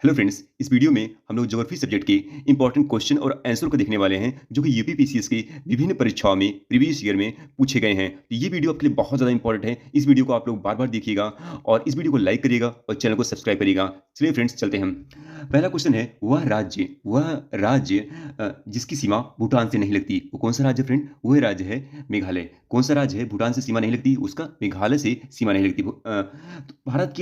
Hello friends, इस video में हम लोग ज्योग्राफी सब्जेक्ट के इंपॉर्टेंट क्वेश्चन और आंसर को देखने वाले हैं जो कि यूपीपीसीएस की विभिन्न परीक्षाओं में प्रीवियस ईयर में पूछे गए हैं। तो ये वीडियो आपके लिए बहुत ज़्यादा इंपॉर्टेंट है। इस वीडियो को आप लोग बार-बार देखिएगा और इस वीडियो को लाइक करिएगा और चैनल को सब्सक्राइब करिएगा। चलिए फ्रेंड्स चलते हैं। पहला क्वेश्चन है वह राज्य जिसकी सीमा भूटान से नहीं लगती, वो कौन-सा राज्य है फ्रेंड? वह राज्य है मेघालय। कौन-सा राज्य है भूटान से सीमा नहीं लगती? उसका मेघालय से सीमा नहीं लगती। भारत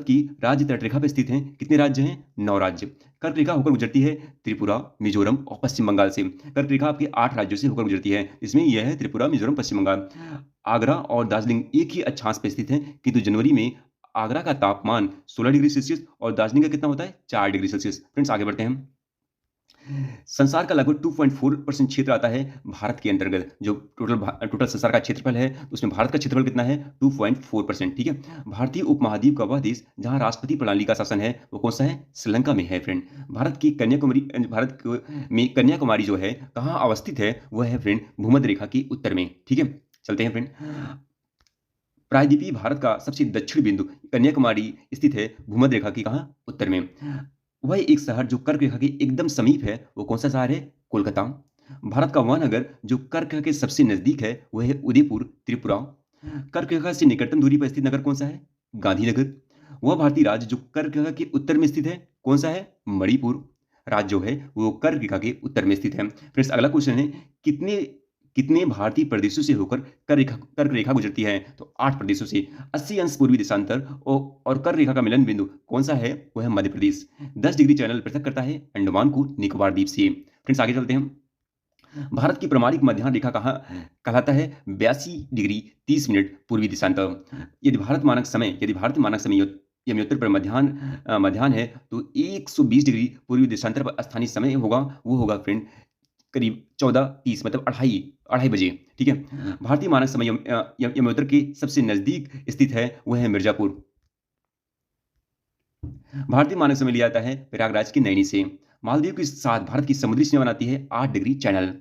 की राज्य तटरेखा पे स्थित हैं कितने राज्य हैं? 9 राज्य। कर्क रेखा होकर गुजरती है त्रिपुरा, मिजोरम और पश्चिम बंगाल से। कर्क रेखा आपके 8 राज्यों से होकर गुजरती है। इसमें यह है त्रिपुरा, मिजोरम, पश्चिम बंगाल। आगरा और दार्जिलिंग एक ही अक्षांश पे स्थित हैं, किंतु जनवरी में आगरा का तापमान 16 डिग्री सेल्सियस और दार्जिलिंग का कितना होता है? 4 डिग्री सेल्सियस। फ्रेंड्स आगे बढ़ते हैं। संसार का लगभग 2.4% क्षेत्र आता है भारत के अंतर्गत। जो टोटल संसार का क्षेत्रफल है, उसमें भारत का क्षेत्रफल कितना है? 2.4%। ठीक है। भारतीय उपमहाद्वीप का वह देश जहां राष्ट्रपति प्रणाली का शासन है, वो कौन सा है? श्रीलंका में है फ्रेंड। में कन्याकुमारी जो है कहाँ अवस्थित है? वह है फ्रेंड भूमध्य रेखा के उत्तर में। ठीक है। चलते हैं फ्रेंड। प्रायद्वीपीय भारत का सबसे दक्षिण बिंदु कन्याकुमारी स्थित है भूमध्य रेखा की कहाँ? उत्तर में। वह एक शहर जो कर्क रेखा के एकदम समीप है, वो कौन-सा शहर है? कोलकाता। भारत का वह नगर जो कर्क रेखा के सबसे नज़दीक है, वह है उदयपुर, त्रिपुरा। कर्क रेखा से निकटतम दूरी पर स्थित नगर कौन-सा है? गांधीनगर। वह भारतीय राज्य जो कर्क रेखा के उत्तर में स्थित है, कौन-सा है? मणिपुर। राज्य जो है, वो कर्क रेखा के उत्तर में स्थित है। फ्रेंड्स अगला क्वेश्चन है, कितने कितने भारतीय प्रदेशों से होकर कर्क रेखा गुजरती है? तो 8 प्रदेशों से। 80 अंश पूर्वी देशांतर और कर्क रेखा का मिलन बिंदु कौन-सा है? वो है मध्य प्रदेश। 10 डिग्री चैनल पृथक करता है अंडमान को निकोबार द्वीप से। फ्रेंड्स आगे चलते हैं। भारत की प्रमाणिक मध्याह्न रेखा कहाँ कहलाता है? 82 डिग्री 30 मिनट पूर्वी देशांतर। यदि भारत मानक समय यमोत्तर पर मध्याह्न है, तो 120 डिग्री पूर्वी देशांतर पर स्थानीय समय होगा, वो होगा फ्रेंड करीब 14:30 मतलब अढ़ाई बजे। ठीक है। भारतीय मानक समय यमोत्तर के सबसे नज़दीक स्थित है, वो है मिर्ज़ापुर। भारतीय मानक समय लिया जाता है प्रयागराज की नैनी से। मालदीव के साथ भारत की समुद्री सीमा बनाती है 8 डिग्री चैनल।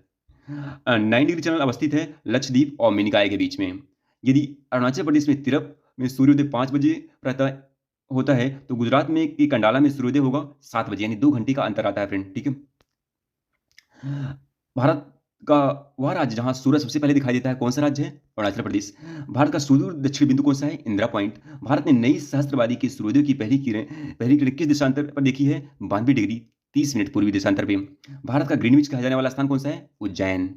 9 डिग्री चैनल अवस्थित है लक्षद्वीप और मिनिकॉय के बीच में। यदि अरुणाचल प्रदेश में तिरप में सूर्योदय 5 बजे होता है, तो गुजरात में कि कंडाला में सूर्योदय होगा 7 बजे, यानी 2 घंटे का अंतर आता है फ्रेंड। ठीक है। भारत का वह राज्य जहाँ सूरज सबसे पहले दिखाई देता है, कौन-सा राज्य है? अरुणाचल प्रदेश। भारत का सुदूर दक्षिण बिंदु कौन-सा है? इंदिरा पॉइंट। भारत ने नई सहस्त्रवादी के सूर्योदय की पहली किरण किस देशांतर पर देखी है? 92 डिग्री 30 मिनट पूर्वी देशांतर पे। भारत का ग्रीनविच कहा जाने वाला स्थान कौन-सा है? उज्जैन।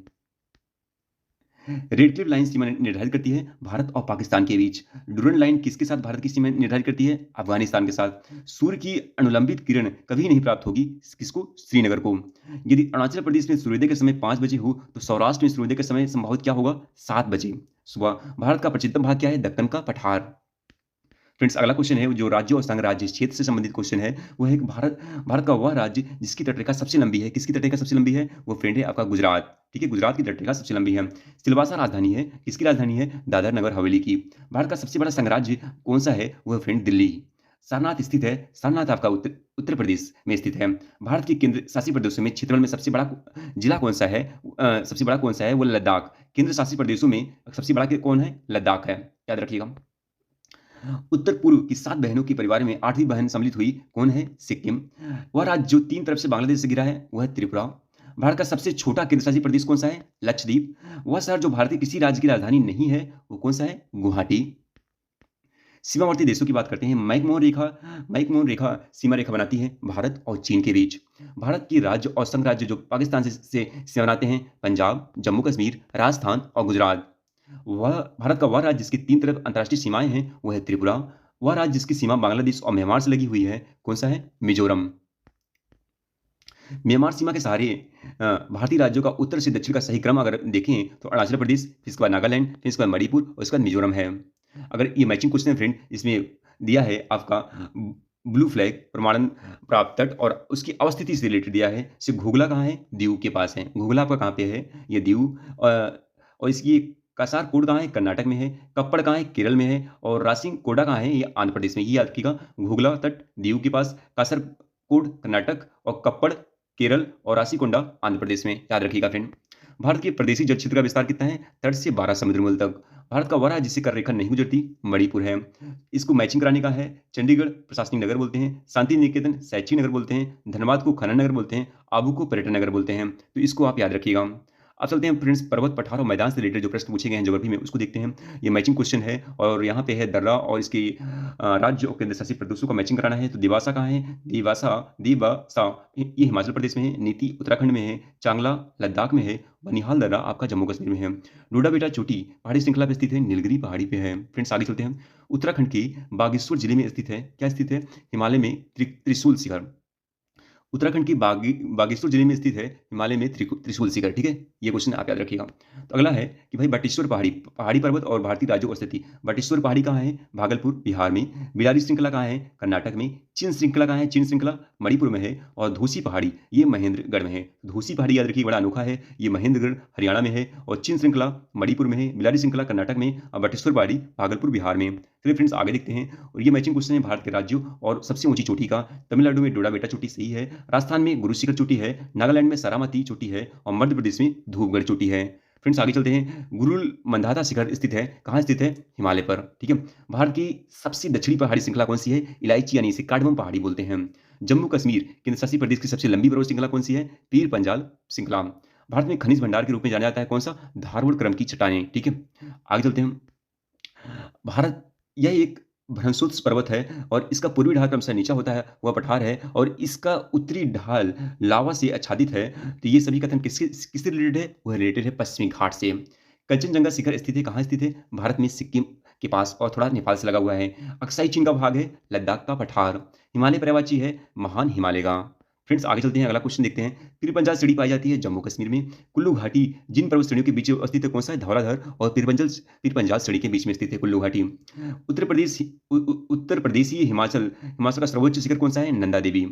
रेड क्लिफ लाइन सीमा निर्धारित करती है भारत और पाकिस्तान के बीच। डुरंड लाइन किसके साथ भारत की सीमा निर्धारित करती है? अफगानिस्तान के साथ। सूर्य की अनुलंबित किरण कभी नहीं प्राप्त होगी किसको? श्रीनगर को। यदि अरुणाचल प्रदेश में सूर्योदय के समय 5 बजे हो, तो सौराष्ट्र में सूर्योदय के समय संभवतः क्या होगा? 7 बजे सुबह। भारत का पश्चिमतम भाग क्या है? दक्कन का पठार। फ्रेंड्स अगला क्वेश्चन है जो राज्य और संघ राज्य क्षेत्र से संबंधित क्वेश्चन है, वो है कि भारत का वह राज्य जिसकी तटरेखा सबसे लंबी है। किसकी तटरेखा सबसे लंबी है? वो फ्रेंड है आपका गुजरात। ठीक है। गुजरात की तटरेखा सबसे लंबी है। सिलवासा राजधानी है। किसकी राजधानी है? दादर नगर हवेली की। भारत का सबसे बड़ा संघ राज्य कौन सा है? वह फ्रेंड दिल्ली। सारनाथ स्थित है। सारनाथ आपका उत्तर प्रदेश में स्थित है। भारत के केंद्र शासित प्रदेशों में क्षेत्रफल में सबसे बड़ा जिला कौन सा है? सबसे बड़ा कौन सा है? वो लद्दाख। केंद्र शासित प्रदेशों में सबसे बड़ा कौन है? लद्दाख है। याद रखिएगा। उत्तर पूर्व की 7 बहनों के परिवार में 8वीं बहन सम्मिलित हुई, कौन है? सिक्किम। वह राज्य जो 3 तरफ से बांग्लादेश से घिरा है, वह है त्रिपुरा। भारत का सबसे छोटा केंद्रशासित प्रदेश कौन सा है? लक्षद्वीप। वह शहर जो भारत के किसी राज्य की राजधानी नहीं है, वो कौन सा है? गुवाहाटी। सीमावर्ती देशों की बात करते हैं। मैकमोहन रेखा सीमा रेखा बनाती है भारत और चीन के बीच। भारत की राज्य और संघ राज्य जो पाकिस्तान से सीमा बनाते हैं, पंजाब, जम्मू कश्मीर, राजस्थान और गुजरात। वह भारत का वह राज्य जिसकी 3 तरफ अंतर्राष्ट्रीय सीमाएँ हैं, वो है त्रिपुरा। वह राज्य जिसकी सीमा बांग्लादेश और म्यांमार से लगी हुई है, कौन-सा है? मिज़ोरम। म्यांमार सीमा के सहारे भारतीय राज्यों का उत्तर से दक्षिण का सही क्रम अगर देखें, तो अरुणाचल प्रदेश, फिर इसके बाद नागालैंड, फिर इसके बाद मणिपुर और इसके बाद मिज़ोरम है। अगर ये मैचिंग क्वेश्चन है फ्रेंड, इसमें दिया है आपका ब्लू फ्लैग प्रमाणन प्राप्त तट और उसकी अवस्थिति से रिलेटेड दिया है। जैसे घोघला कहाँ है? दीव के पास है। घोघला आपका कहाँ पे है? ये दीव और इसकी कासारकोड कहाँ है? कर्नाटक में है। कप्पड़ कहाँ है? केरल में है और रासिनकोडा कहाँ है? ये आंध्र प्रदेश में। ये याद रखिएगा, घोघला तट दीव के पास, कासरकोड कर्नाटक और कप्पड़ केरल और राशिकोंडा आंध्र प्रदेश में। याद रखिएगा फ्रेंड। भारत के प्रदेशी जल क्षेत्र का विस्तार कितना है? तट से 12 समुद्र मूल तक। भारत का वह राज्य जिससे कर रेखा नहीं गुजरती, मणिपुर है। इसको मैचिंग कराने का है, चंडीगढ़ प्रशासनिक नगर बोलते हैं, शांति निकेतन शैक्षिक नगर बोलते हैं, धनबाद को खनन नगर बोलते हैं, आबू को पर्यटन नगर बोलते हैं। तो इसको आप याद रखिएगा। अब चलते हैं फ्रेंड्स, पर्वत, पठार और मैदान से रिलेटेड जो प्रश्न पूछे गए हैं ज्योग्राफी में, उसको देखते हैं। ये मैचिंग क्वेश्चन है और यहाँ पे है दर्रा और इसके राज्य और केंद्र शासित प्रदेशों को मैचिंग कराना है। तो दिवासा कहाँ है? दिवासा ये हिमाचल प्रदेश में है, नीति उत्तराखंड में है, चांगला लद्दाख में है, बनिहाल दर्रा आपका जम्मू कश्मीर में है। डोडा बेटा चोटी पहाड़ी श्रृंखला पे स्थित है, नीलगिरी पहाड़ी पे है। फ्रेंड्स आगे चलते हैं। उत्तराखंड के बागेश्वर जिले में स्थित है, क्या स्थित है? हिमालय में त्रिशूल शिखर। उत्तराखंड की बागेश्वर जिले में स्थित है, हिमालय में त्रिशूल शिखर। ठीक है, ये क्वेश्चन आप याद रखिएगा। तो अगला है कि भाई बटेश्वर पहाड़ी पर्वत और भारतीय राज्यों की स्थिति। बटेश्वर पहाड़ी कहाँ है? भागलपुर बिहार में। बिलारी श्रृंखला कहाँ है? कर्नाटक में। चिन श्रृंखला कहाँ है? चिन श्रृंखला मणिपुर में है। और धूसी पहाड़ी ये महेंद्रगढ़ में है। धूसी पहाड़ी याद रखिए, बड़ा अनोखा है, ये महेंद्रगढ़ हरियाणा में है। और चिन श्रृंखला मणिपुर में है, बिलारी श्रृंखला कर्नाटक में और बटेश्वर पहाड़ी भागलपुर बिहार में। चलिए फ्रेंड्स आगे देखते हैं। और ये मैचिंग क्वेश्चन है भारत के राज्यों और सबसे ऊंची चोटी का। तमिलनाडु में डोडा बेटा चोटी सही है, राजस्थान में गुरु शिखर चोटी है, नागालैंड में सरामती चोटी है और मध्य प्रदेश में धूपगढ़ चोटी है। फ्रेंड्स आगे चलते हैं। गुरुल मंदाता शिखर स्थित है, कहाँ स्थित है? हिमालय पर। ठीक है, भारत की सबसे दक्षिणी पहाड़ी श्रृंखला कौन सी है? इलायची यानी इसे कार्डमम पहाड़ी बोलते हैं। जम्मू कश्मीर केंद्र शासित प्रदेश की सबसे लंबी पर्वत श्रृंखला कौन सी है? पीर पंजाल श्रृंखला। भारत में खनिज भंडार के रूप में जाना जाता है कौन सा? धारवड़ क्रम की चट्टानें। ठीक है, आगे चलते हैं। भारत यह एक भ्रंशोत्स पर्वत है और इसका पूर्वी ढाल क्रमशः नीचा होता है, वह पठार है, और इसका उत्तरी ढाल लावा से आच्छादित है। तो ये सभी कथन किससे रिलेटेड है? वह रिलेटेड है पश्चिमी घाट से। कंचनजंगा शिखर स्थित है, कहाँ स्थित है? भारत में सिक्किम के पास और थोड़ा नेपाल से लगा हुआ है। अक्साई चीन का भाग है, लद्दाख का पठार। हिमालय पर्वतची है, महान हिमालय का। फ्रेंड्स आगे चलते हैं, अगला क्वेश्चन देखते हैं। पीर पंजाल श्रेणी पाई जाती है जम्मू कश्मीर में। कुल्लू घाटी जिन पर्वत श्रेणियों के बीच स्थित है कौन सा है? धौलाधर। और पीर पंजाल श्रेणी के बीच में स्थित है कुल्लू घाटी। उत्तर प्रदेशी हिमाचल हिमाचल का सर्वोच्च शिखर कौन सा है? नंदा देवी।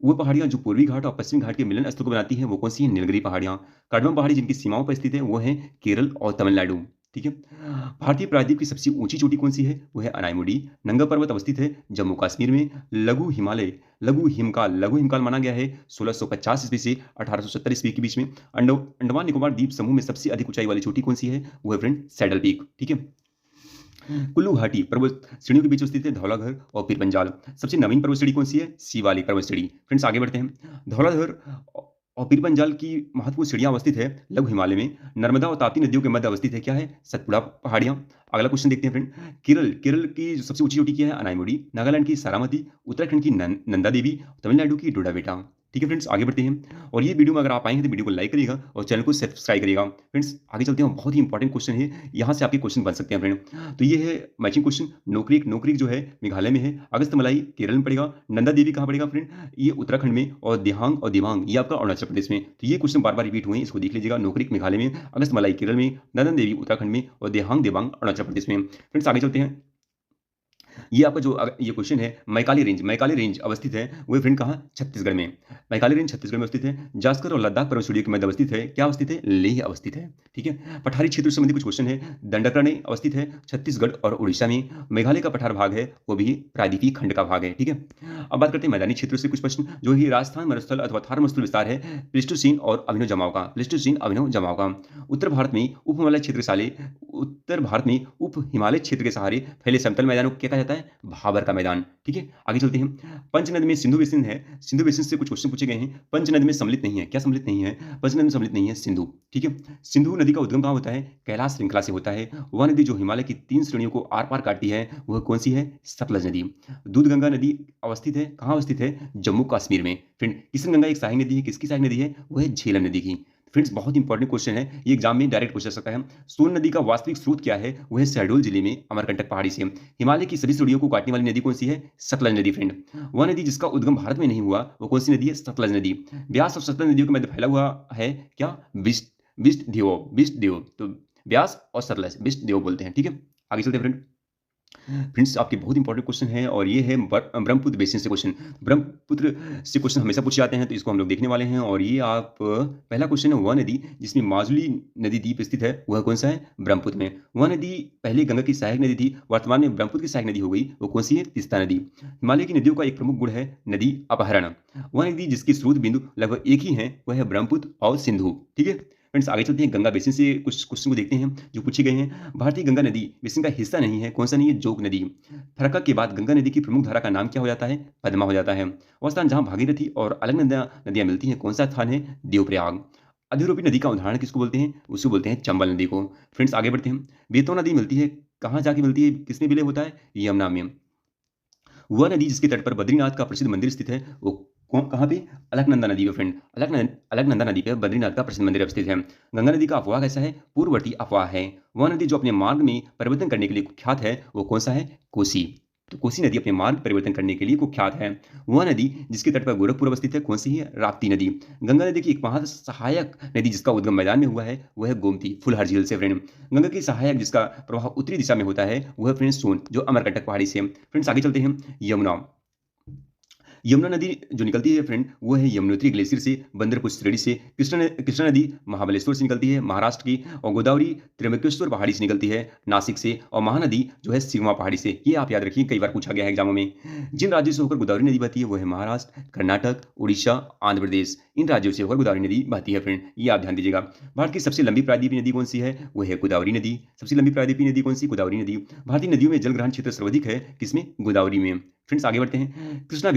वो पहाड़ियां जो पूर्वी घाट और पश्चिमी घाट के मिलन स्थल को बनाती हैं वो कौन सी है? नीलगिरी पहाड़ियां। कार्डमम पहाड़ी जिनकी सीमाओं पर स्थित है वो है केरल और तमिलनाडु। ठीक है, भारतीय प्रायद्वीप की सबसे ऊंची चोटी कौन सी है? वो है अनाईमुडी। नंगा पर्वत अवस्थित है जम्मू कश्मीर में। लघु हिमकाल माना गया है 1650 ईस्वी से 1870 ईस्वी के बीच में। अंडमान निकोबार द्वीप समूह में सबसे अधिक ऊंचाई वाली चोटी कौन सी है? वो है फ्रेंड सैडल पीक। ठीक है, कुल्लू घाटी पर्वत श्रेणियों के बीच स्थित है धौलाधर और पीर पंजाल। सबसे नवीन पर्वत श्रेणी कौन सी है? शिवालिक पर्वत श्रेणी। फ्रेंड्स आगे बढ़ते हैं। धौलाधर और पीर पंजाल की महत्वपूर्ण श्रेणियां अवस्थित है लघु हिमालय में। नर्मदा और ताप्ती नदियों के मध्य अवस्थित है क्या है? सतपुड़ा पहाड़ियां। अगला क्वेश्चन देखते हैं फ्रेंड। केरल की जो सबसे ऊंची चोटी क्या है? अनाईमुडी। नागालैंड की सारामती। उत्तराखंड की नंदा देवी। तमिलनाडु की डोडा बेटा। ठीक है फ्रेंड्स, आगे बढ़ते हैं। और ये वीडियो में अगर आप आएंगे तो वीडियो को लाइक करिएगा और चैनल को सब्सक्राइब करिएगा। फ्रेंड्स आगे चलते हैं, बहुत ही इंपॉर्टेंट क्वेश्चन है, यहाँ से आपके क्वेश्चन बन सकते हैं फ्रेंड। तो ये है मैचिंग क्वेश्चन। नोकरी जो है मेघालय में है, अगस्त मलाई केरल में पड़ेगा, नंदा देवी कहाँ पड़ेगा फ्रेंड? ये उत्तराखंड में, और दिबांग ये आपका अरुणाचल प्रदेश में। तो ये क्वेश्चन बार बार रिपीट हुए हैं, इसको देख लीजिएगा। नोकरी मेघालय में, अगस्त मलाई केरल में, नंदा देवी उत्तराखंड में और दिबांग अरुणाचल प्रदेश में। फ्रेंड्स आगे चलते हैं। ये आपका जो ये क्वेश्चन है, मैकाली रेंज अवस्थित है वो फ्रेंड कहाँ? छत्तीसगढ़ में। मैकाली रेंज छत्तीसगढ़ में अवस्थित है। जास्कर और लद्दाख पर्वत श्रेणियों के मध्य अवस्थित है, क्या अवस्थित है? लेह अवस्थित है। ठीक है, पठारी क्षेत्र से संबंधित कुछ क्वेश्चन है। दंडकरणी अवस्थित है छत्तीसगढ़ और उड़ीसा में। मेघालय का पठार भाग है वो भी प्रायद्वीपीय खंड का भाग है। ठीक है, अब बात करते हैं मैदानी क्षेत्र से कुछ प्रश्न, जो ही राजस्थान मरुस्थल अथवा थार मरुस्थल विस्तार है प्लेस्टोसीन और अभिनव जमाव का। उत्तर भारत में उप हिमालय क्षेत्र के सहारे फैले समतल मैदानों को क्या कहा जाता है? भाबर का मैदान। ठीक है, आगे चलते हैं। पंचनद में सिंधु बेसिन है, सिंधु बेसिन से कुछ क्वेश्चन पूछे गए हैं। पंचनद में सम्मिलित नहीं है, क्या सम्मिलित नहीं है? पंचनद में सम्मिलित नहीं है सिंधु। ठीक है, सिंधु नदी का उद्गम कहाँ होता है? कैलाश श्रृंखला से होता है। वह नदी जो हिमालय की 3 श्रेणियों को आर पार काटती है वह कौन सी है? सतलज नदी। दूधगंगा नदी अवस्थित है, कहाँ अवस्थित है? जम्मू कश्मीर में। फ्रेंड किशनगंगा एक सहायक नदी है, किसकी सहायक नदी है? वह है झेलम नदी की। फ्रेंड्स बहुत इंपॉर्टेंट क्वेश्चन है, ये एग्जाम में डायरेक्ट पूछा सकता है। सोन नदी का वास्तविक स्रोत क्या है? वह है शहडोल जिले में अमरकंटक पहाड़ी से। हिमालय की सभी श्रेणियों को काटने वाली नदी कौन सी है? सतलज नदी। फ्रेंड वह नदी जिसका उद्गम भारत में नहीं हुआ वो कौन सी नदी है? सतलज नदी। ब्यास और सतलज नदियों के मध्य फैला हुआ है क्या? बिस्ट देव। तो ब्यास और सतलज बिस्ट देव बोलते हैं। ठीक है, आगे चलते हैं फ्रेंड। फ्रेंड्स आपके बहुत इंपॉर्टेंट क्वेश्चन है और ये है ब्रह्मपुत्र बेसिन से क्वेश्चन। ब्रह्मपुत्र से क्वेश्चन हमेशा पूछे जाते हैं, तो इसको हम लोग देखने वाले हैं। और ये आप पहला क्वेश्चन है, वह नदी जिसमें माजुली नदी द्वीप स्थित है वह कौन सा है? ब्रह्मपुत्र में। वह नदी पहले गंगा की सहायक नदी थी, वर्तमान में ब्रह्मपुत्र की सहायक नदी हो गई, वो कौन सी है? तीस्ता नदी। हिमालय की नदियों का एक प्रमुख गुण है नदी अपहरण। वह नदी जिसके स्रोत बिंदु लगभग एक ही है वह है ब्रह्मपुत्र और सिंधु। ठीक है, फ्रेंड्स आगे चलते हैं, गंगा बेसिन से कुछ क्वेश्चन को देखते हैं जो पूछे गए हैं। भारतीय गंगा नदी बेसिन का हिस्सा नहीं है, कौन सा नहीं है? जोग नदी। फरक्का के बाद गंगा नदी की प्रमुख धारा का नाम क्या हो जाता है? पद्मा हो जाता है। वह स्थान जहाँ भागीरथी और अलकनंदा नदियाँ मिलती हैं, कौन सा स्थान है? देवप्रयाग। अधिरूपी नदी का उदाहरण किसको बोलते हैं? उसको बोलते हैं चंबल नदी को। फ्रेंड्स आगे बढ़ते हैं, बेतवा नदी मिलती है, कहाँ जाके मिलती है, किसमें विलय होता है? यमुना में। वह नदी जिसके तट पर बद्रीनाथ का प्रसिद्ध मंदिर स्थित है, वो कहाँ पे? अलकनंदा नदी पे फ्रेंड। अलकनंदा नदी पे बद्रीनाथ का प्रसिद्ध मंदिर स्थित है। गंगा नदी का अपवाह कैसा है? पूर्ववर्ती अपवाह है। वह नदी जो अपने मार्ग में परिवर्तन करने के लिए कुख्यात है, वो कौन सा है? कोसी। तो कोसी नदी अपने मार्ग परिवर्तन करने के लिए कुख्यात है। वह नदी जिसके तट पर गोरखपुर अवस्थित है, कौन सी है? राप्ती नदी। गंगा नदी की एकमात्र सहायक नदी जिसका उद्गम मैदान में हुआ है, वह है गोमती, फुलहर झील से फ्रेंड। गंगा की सहायक जिसका प्रवाह उत्तरी दिशा में होता है, वह फ्रेंड सोन, जो अमरकंटक पहाड़ी से। फ्रेंड्स आगे चलते हैं, यमुना। यमुना नदी जो निकलती है फ्रेंड, वो है यमुनोत्री ग्लेशियर से, बंदरपुर श्रेणी से। कृष्णा नदी महाबलेश्वर से निकलती है, महाराष्ट्र की। और गोदावरी त्र्यंबकेश्वर पहाड़ी से निकलती है, नासिक से। और महानदी जो है सिगमा पहाड़ी से। ये आप याद रखिए, कई बार पूछा गया है एग्जामों में। जिन राज्यों से होकर गोदावरी नदी बहती है, वो है महाराष्ट्र, कर्नाटक, उड़ीसा, आंध्र प्रदेश। इन राज्यों से होकर गोदावरी नदी बहती है फ्रेंड, ये आप ध्यान दीजिएगा। भारत की सबसे लंबी प्रायद्वीपीय नदी कौन सी है? वो है गोदावरी नदी। सबसे लंबी प्रायद्वीपीय नदी कौन सी? गोदावरी नदी। भारतीय नदियों में जल ग्रहण क्षेत्र सर्वाधिक है, किसमें? गोदावरी में। फ्रेंड्स आगे बढ़ते हैं, कृष्णा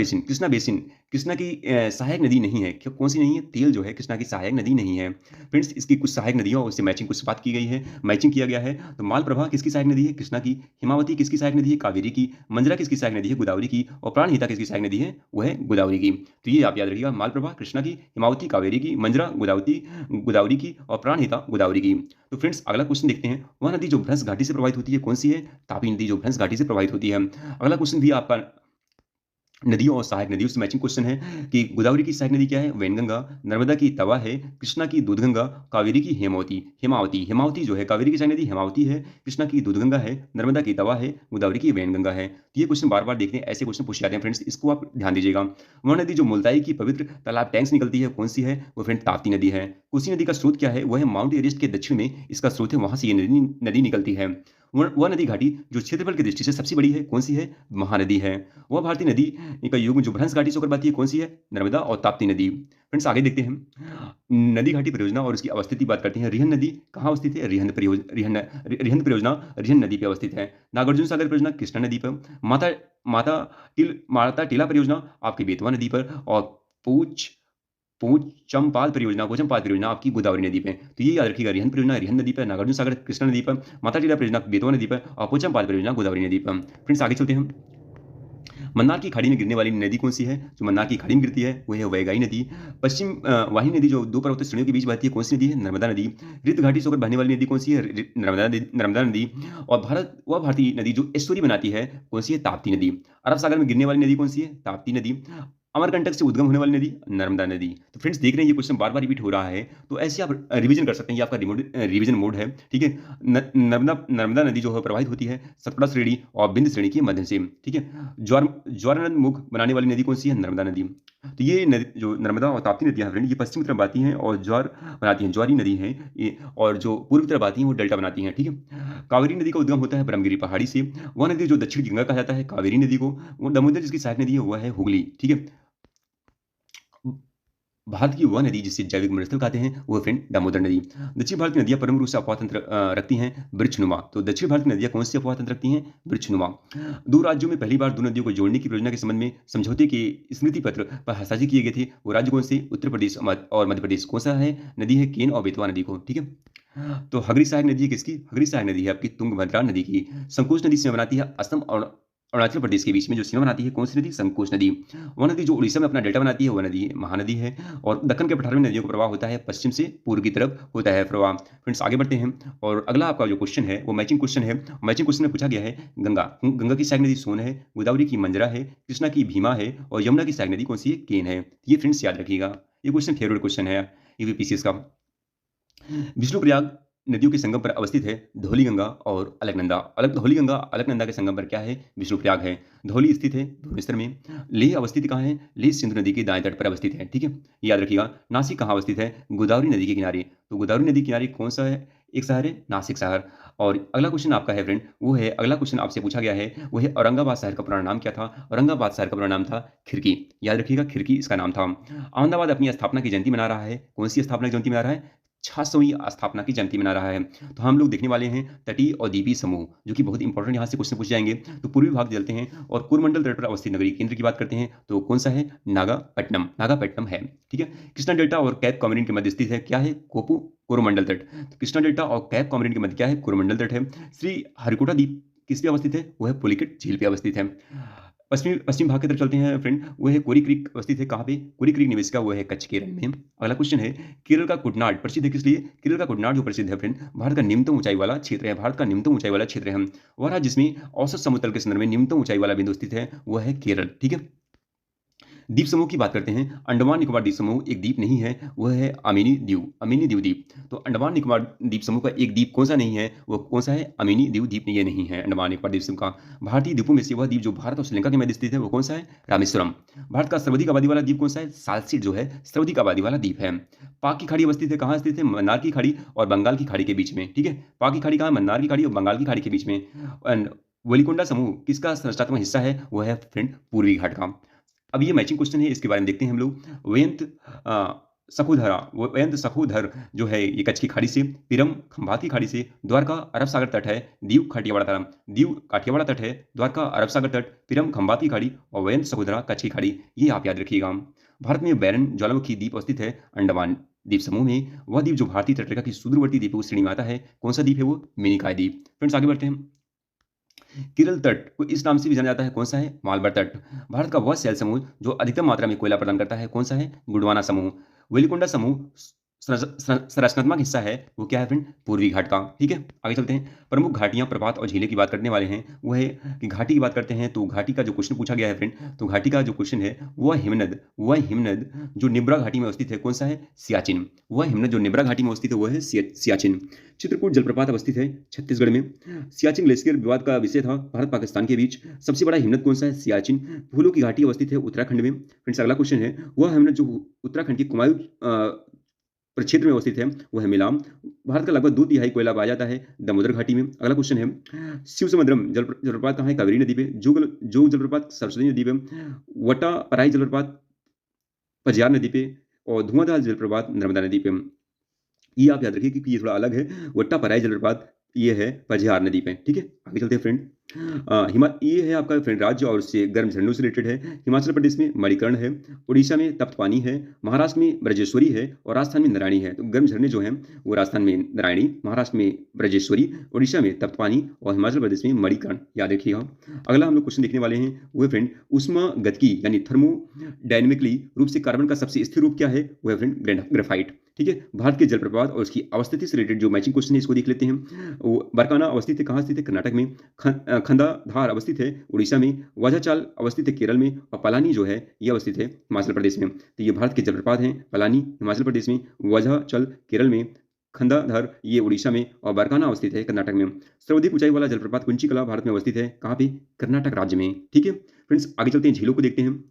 बेसिन कृष्णा की सहायक नदी नहीं है। क्यों, कौन सी नहीं है? तेल जो है कृष्णा की सहायक नदी नहीं है। फ्रेंड्स इसकी कुछ सहायक नदियों और उससे मैचिंग कुछ बात की गई है, मैचिंग किया गया है। तो मालप्रभा किसकी सहायक नदी है? कृष्णा की। हिमावती किसकी सहायक नदी है? कावेरी की। मंजरा किसकी सहायक नदी है? गोदावरी की। और प्राणहिता किसकी सहायक नदी है? वह है गोदावरी की। तो ये आप याद रखिएगा, मालप्रभा कृष्णा की, हिमावती कावेरी की, मंजरा गोदावरी की, और प्राणहिता गोदावरी की। तो फ्रेंड्स अगला क्वेश्चन देखते हैं, वह नदी जो भ्रंश घाटी से प्रभावित होती है, कौन सी है? तापी नदी, जो भ्रंश घाटी से प्रभावित होती है। अगला क्वेश्चन भी आपका नदियों और सहायक नदियों से मैचिंग क्वेश्चन है कि गोदावरी की सहायक नदी क्या है? वैनगंगा। नर्मदा की तवा है, कृष्णा की दूधगंगा, कावेरी की हेमावती जो है कावेरी की सहायक नदी हेमावती है, कृष्णा की दूधगंगा है, नर्मदा की तवा है, गोदावरी की वैनगंगा है। तो ये क्वेश्चन बार बार देखते हैं, ऐसे क्वेश्चन पूछे जाते हैं फ्रेंड्स, इसको आप ध्यान दीजिएगा। वह नदी जो मुल्ताई की पवित्र तालाब टैंक से निकलती है, कौन सी है? वो फ्रेंड ताप्ती नदी है। कोसी नदी का स्रोत क्या है? वह है माउंट एवरेस्ट के दक्षिण में इसका स्रोत है, वहां से ये नदी निकलती है। वह नदी घाटी जो क्षेत्रफल की दृष्टि से सबसे बड़ी है, कौन सी है? महानदी है। वह भारतीय नदी का युग्म जो भ्रंश घाटी से होकर बहती है, कौन सी है? नर्मदा और ताप्ती नदी। फ्रेंड्स आगे देखते हैं, नदी घाटी परियोजना और उसकी अवस्थिति बात करते हैं। रिहन नदी कहाँ अवस्थित है? रिहंद परियोजना रिहन नदी पर अवस्थित है। नागार्जुन सागर परियोजना कृष्णा नदी पर। माता माता टीला परियोजना आपकी बेतवा नदी पर। और पूछ पोचमपाल परियोजना आपकी गोदावरी नदी पे। तो ये याद रखिएगा, रिहंद परियोजना रिहंद नदी पर, नागार्जुन सागर कृष्णा नदी पर, माता टीला परियोजना बेतवा नदी पर, और पोचमपाल परियोजना गोदावरी नदी पर। फ्रेंड्स आगे चलते हैं, मन्नार की खाड़ी में गिरने वाली नदी कौन सी है? जो मन्नार की खाड़ी में गिरती है, वो है वैगाई नदी। पश्चिम वाहिनी नदी जो दो पर्वतीय श्रेणियों के बीच बहती है, कौन सी नदी है? नर्मदा नदी। रित घाटी से होकर बहने वाली नदी कौन सी है? नर्मदा नदी। और भारतीय नदी जो एस्टोरी बनाती है, कौन सी है? ताप्ती नदी। अरब सागर में गिरने वाली नदी कौन सी है? ताप्ती नदी। अमरकंटक से उद्गम होने वाली नदी, नर्मदा नदी। तो फ्रेंड्स देख रहे हैं, ये क्वेश्चन बार बार रिपीट हो रहा है, तो ऐसे आप रिवीजन कर सकते हैं, ये आपका रिवीजन मोड है, ठीक है। नर्मदा नदी जो है प्रवाहित होती है सतपुड़ा श्रेणी और बिंद श्रेणी के मध्य से, ठीक है। ज्वारनद मुख बनाने वाली नदी कौन सी है? नर्मदा नदी। तो ये नदी जो नर्मदा और ताप्ती नदियां फ्रेंड, ये पश्चिम की तरफ आती हैं और ज्वार बनाती हैं, ज्वारी नदी है ये। और जो पूर्व की तरफ आती हैं, वो डेल्टा बनाती हैं, ठीक है। कावेरी नदी का उद्गम होता है ब्रह्मगिरी पहाड़ी से। वह नदी जो दक्षिण गंगा कहा जाता है, कावेरी नदी को। वो दामोदर जिसकी सहायक नदी है, वह है हुगली, ठीक है। भारत की वह नदी जिसे जैविक मरुस्थल कहते हैं, वो फ्रेंड दामोदर नदी। दक्षिण भारत की नदियां परम रूप से अपवाह तंत्र रखती हैं, वृक्षनुमा। तो दक्षिण भारत की नदियां कौन सी अपवाह तंत्र रखती हैं? वृक्षनुमा। दो राज्यों में पहली बार दो नदियों को जोड़ने की परियोजना के संबंध में समझौते के स्मृति पत्र पर हस्ताक्षर किए गए थे। वो राज्य कौन से? उत्तर प्रदेश और मध्य प्रदेश। कौन सा है? नदी है केन और बेतवा नदी को, ठीक है। तो हगरी सहायक नदी किसकी? हगरी सहायक नदी है आपकी तुंगभद्रा नदी की। संकोच नदी सीमा बनाती है असम और अरुणाचल प्रदेश के बीच में जो सीमा बनाती है, कौन सी नदी? संकोच नदी। वह नदी जो उड़ीसा में अपना डेल्टा बनाती है, वह नदी महानदी है। और दक्कन के पठार में नदियों का प्रवाह होता है, पश्चिम से पूर्व की तरफ होता है प्रवाह। फ्रेंड्स आगे बढ़ते हैं, और अगला आपका जो क्वेश्चन है वो मैचिंग क्वेश्चन है। मैचिंग क्वेश्चन में पूछा गया है, गंगा की सहायक नदी सोन है, गोदावरी की मंजरा है, कृष्णा की भीमा है, और यमुना की सहायक नदी कौन सी है? केन है। ये फ्रेंड्स याद रखिएगा, ये क्वेश्चन फेवरेट क्वेश्चन है यूपीपीसीएस का। विष्णुप्रयाग नदियों के संगम पर अवस्थित है धौलीगंगा और अलकनंदा। धौलीगंगा अलकनंदा के संगम पर क्या है? विष्णुप्रयाग है। धौली स्थित है भुवनेश्वर में। लेह अवस्थित कहाँ है? लेह सिंधु नदी के दाएं तट पर अवस्थित है, ठीक है, याद रखिएगा। नासिक कहाँ अवस्थित है? गोदावरी नदी के किनारे। तो गोदावरी नदी के किनारे कौन सा है? एक शहर है नासिक शहर। और अगला क्वेश्चन आपका है फ्रेंड, वो है अगला क्वेश्चन आपसे पूछा गया है, वो है औरंगाबाद शहर का पुराना नाम क्या था? औरंगाबाद शहर का पुराना नाम था खिरकी, याद रखिएगा, खिरकी इसका नाम था। अहमदाबाद अपनी स्थापना की जयंती मना रहा है, कौन सी स्थापना की जयंती मना रहा है? 600वीं स्थापना की जयंती मना रहा है। तो हम लोग देखने वाले हैं तटीय और द्वीपीय समूह, जो कि बहुत इंपॉर्टेंट यहाँ से क्वेश्चन पूछे जाएंगे। तो पूर्वी भाग चलते हैं और कोरमंडल तट पर अवस्थित नगरीय केंद्र की बात करते हैं, तो कौन सा है? नागापट्टनम, नागापट्टनम है। ठीक है। कृष्णा डेल्टा और कैप कॉमोरिन के मध्य स्थित है, क्या है? कोरोमंडल तट। तो कृष्णा डेल्टा और कैप कॉमोरिन के मध्य क्या है? कोरोमंडल तट है। श्री हरिकोटा द्वीप किस पे अवस्थित है? वो है पुलिकेट झील पे अवस्थित है। पश्चिमी पश्चिम भाग की तरफ चलते हैं फ्रेंड, वो है कोरी क्रीक अवस्थित है, कहाँ पे? कोरी क्रीक निवेशिका, वो है कच्छ केरल में। अगला क्वेश्चन है, केरल का कुटनाड प्रसिद्ध है किस लिए? केरल का कुटनाड जो प्रसिद्ध है फ्रेंड, भारत का निम्नतम ऊंचाई वाला क्षेत्र है, भारत का निम्नतम ऊंचाई वाला क्षेत्र है। वह राज्य जिसमें औसत समुद्र तल के संदर्भ में निम्नतम ऊंचाई वाला बिंदु स्थित है, वह है केरल। ठीक है। द्वीप समूह की बात करते हैं। अंडमान निकोबार द्वीप समूह एक द्वीप नहीं है, वह है अमीनी द्वीप, अमीनी द्वीप द्वीप। तो अंडमान निकोबार द्वीप समूह का एक द्वीप कौन सा नहीं है? वो कौन सा है? अमीनी द्वीप द्वीप ये नहीं है अंडमान निकोबार द्वीप समूह का। भारतीय द्वीपों में से वह द्वीप जो भारत और श्रीलंका के मध्य स्थित है, वो कौन सा है? रामेश्वरम। भारत का सर्वाधिक आबादी वाला द्वीप कौन सा है? सालसीट जो है सर्वाधिक आबादी वाला द्वीप है। पाक की खाड़ी अवस्थित है, कहाँ स्थित है? मन्नार की खाड़ी और बंगाल की खाड़ी के बीच में। ठीक है। पाक की खाड़ी कहाँ? मन्नार की खाड़ी और बंगाल की खाड़ी के बीच में। वलीकुंडा समूह किसका संरचनात्मक हिस्सा है? वो है फ्रेंड पूर्वी घाट का। अब ये मैचिंग क्वेश्चन है, इसके बारे में देखते हैं हम लोग। वयंत सखोधरा, वयंत सखोधर जो है ये कच्छ की खाड़ी से, पिरम खंभात की खाड़ी से, द्वारका अरब सागर तट है, दीव काठियावाड़ तट, दीव काठियावाड़ तट है, द्वारका अरब सागर तट, पिरम खंभात की खाड़ी और वयंत सखोधरा कच्छ की खाड़ी, ये आप याद रखिएगा। भारत में बैरन ज्वालामुखी द्वीप अवस्थित है अंडमान द्वीप समूह में। वह द्वीप जो भारतीय तटरेखा की सुदूरवर्ती द्वीपों की श्रेणी में आता है, कौन सा द्वीप है? वो मिनिकॉय द्वीप। फ्रेंड्स आगे बढ़ते हैं। केरल तट को इस नाम से भी जाना जाता है, कौन सा है? मालबार तट। भारत का वह सेल समूह जो अधिकतम मात्रा में कोयला प्रदान करता है, कौन सा है? गुडवाना समूह। वेलिकोंडा समूह संरचनात्मक हिस्सा है, वो क्या है फ्रेंड? पूर्वी घाट का। ठीक है। आगे चलते हैं। प्रमुख घाटियां, प्रपात और झीलें की बात करने वाले हैं। वो है कि घाटी की बात करते हैं, तो घाटी का जो क्वेश्चन पूछा गया है फ्रेंड, तो घाटी का जो क्वेश्चन है वह हिमनद जो निब्रा घाटी में अवस्थित है, कौन सा है? सियाचिन। वह हिमनद जो निब्रा घाटी में अवस्थित है, वो है सियाचिन। चित्रकूट जलप्रपात अवस्थित है छत्तीसगढ़ में। सियाचिन ग्लेशियर विवाद का विषय था भारत पाकिस्तान के बीच। सबसे बड़ा हिमनद कौन सा है? सियाचिन। फूलों की घाटी अवस्थित है उत्तराखंड में। फ्रेंड्स अगला क्वेश्चन है, वह हिमनद जो उत्तराखंड की कुमायूं प्रक्षेत्र में अवस्थित है, वो है मिलाम। भारत का लगभग 2/3 कोयला पाया जाता है दामोदर घाटी में। अगला क्वेश्चन है, शिवसमुद्रम जलप्रपात कहाँ है? कावेरी नदी पे। जोग जलप्रपात सरस्वती नदी पे। वट्टापराई जलप्रपात पजियार नदी पे। और धुआंधार जलप्रपात नर्मदा नदी पे। ये आप याद रखिए क्योंकि ये थोड़ा अलग है। वट्टापराई जलप्रपात ये है पजियार नदी पे। ठीक है। आगे चलते हैं फ्रेंड। ये है आपका फ्रेंड राज्य और उससे गर्म झरनों से रिलेटेड है। हिमाचल प्रदेश में मणिकर्ण है, उड़ीसा में तप्त पानी है, महाराष्ट्र में ब्रजेश्वरी है और राजस्थान में नारायणी है। तो गर्म झरने जो हैं वो राजस्थान में नारायणी, महाराष्ट्र में ब्रजेश्वरी, उड़ीसा में तप्त पानी और हिमाचल प्रदेश में मणिकर्ण, याद रखिएगा। अगला हम लोग क्वेश्चन देखने वाले हैं, वो है फ्रेंड उष्मा गतिकी यानी थर्मोडायनेमिकली रूप से कार्बन का सबसे स्थिर रूप क्या है? वो है फ्रेंड ग्रेफाइट। ठीक है। भारत के जलप्रपात और उसकी अवस्थिति से रिलेटेड जो मैचिंग क्वेश्चन है इसको देख लेते हैं। वो बरकाना अवस्थित है, कहाँ स्थित है? कर्नाटक में। खंडाधार अवस्थित है उड़ीसा में। वाजाचाल अवस्थित है केरल में और पलानी जो है ये अवस्थित है हिमाचल प्रदेश में। तो ये भारत के जलप्रपात हैं। पलानी हिमाचल प्रदेश में, वाजाचल केरल में, खंडाधर ये उड़ीसा में और बरकाना अवस्थित है कर्नाटक में। सर्वाधिक ऊंचाई वाला जलप्रपात कुंचिकला भारत में अवस्थित है, कहाँ पे? कर्नाटक राज्य में। ठीक है। फ्रेंड्स आगे चलते हैं, झीलों को देखते हैं।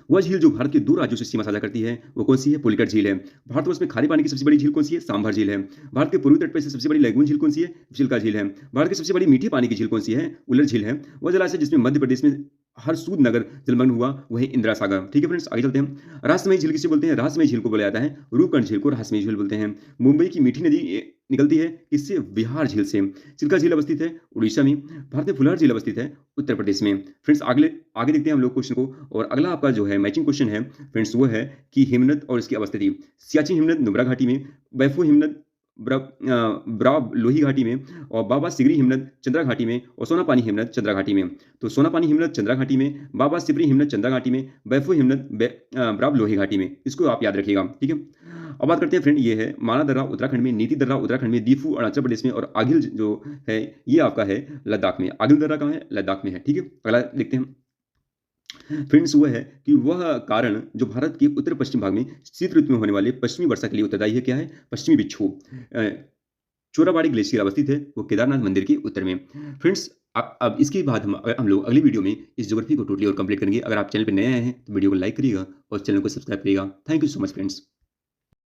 वह झील जो भारत के 2 राज्यों से सीमा साझा करती है, वो कौन सी है? पुलिकट झील है। भारतवर्ष में खारे पानी की सबसे बड़ी झील कौन सी है? सांभर झील है। भारत के पूर्वी तट पर से सबसे बड़ी लैगून झील कौन सी है? चिल्का झील है। भारत की सबसे बड़ी मीठे पानी की झील कौन सी है? उलर झील है। वह जलाशय जिसमें मध्य प्रदेश में हरसूद नगर जलमग्न हुआ, वह है इंदिरा सागर। ठीक है फ्रेंड्स आगे चलते हैं। रहस्यमयी झील किसे बोलते हैं? रहस्यमयी झील को बोला जाता है रूपकुंड झील को रहस्यमयी झील बोलते हैं। मुंबई की मीठी नदी निकलती है किससे? बिहार झील से। चिल्का झील अवस्थित है उड़ीसा में। भारत में फुलहर झील अवस्थित है उत्तर प्रदेश में। फ्रेंड्स आगे देखते हैं हम लोग क्वेश्चन को। और अगला आपका जो है मैचिंग क्वेश्चन है फ्रेंड्स, वो है कि हिमनद और इसकी अवस्थिति। सियाचिन हिमनद नुब्रा घाटी में, बैफू हिमनद ब्राब लोही घाटी में और बाबा सिगरी हिमनद चंद्रा घाटी में और सोनापानी हिमनद चंद्रा घाटी में। तो सोनापानी हिमनद चंद्रा घाटी में, बाबा सिबरी हिमनद चंद्रा घाटी में, बैफू हिमनद ब्राब लोही घाटी में। इसको आप याद रखिएगा। ठीक है। अब बात करते हैं फ्रेंड, ये है माना दर्रा उत्तराखंड में, नीति दर्रा उत्तराखंड में, दीफू अरुणाचल प्रदेश में और आगिल जो है ये आपका है लद्दाख में। आगिल दर्रा कहाँ है? लद्दाख में है। ठीक है। अगला देखते हैं फ्रेंड्स, वो है कि वह कारण जो भारत के उत्तर पश्चिम भाग में शीत ऋतु में होने वाले पश्चिमी वर्षा के लिए उत्तरदायी है, क्या है? पश्चिमी विक्षोभ। चोराबाड़ी ग्लेशियर अवस्थित है वो केदारनाथ मंदिर के उत्तर में। फ्रेंड्स अब इसके बाद हम लोग अगली वीडियो में इस ज्योग्राफी को टोटली और कंप्लीट करेंगे। अगर आप चैनल पर नए आए हैं तो वीडियो को लाइक करिएगा और चैनल को सब्सक्राइब करिएगा। Thank you so much friends.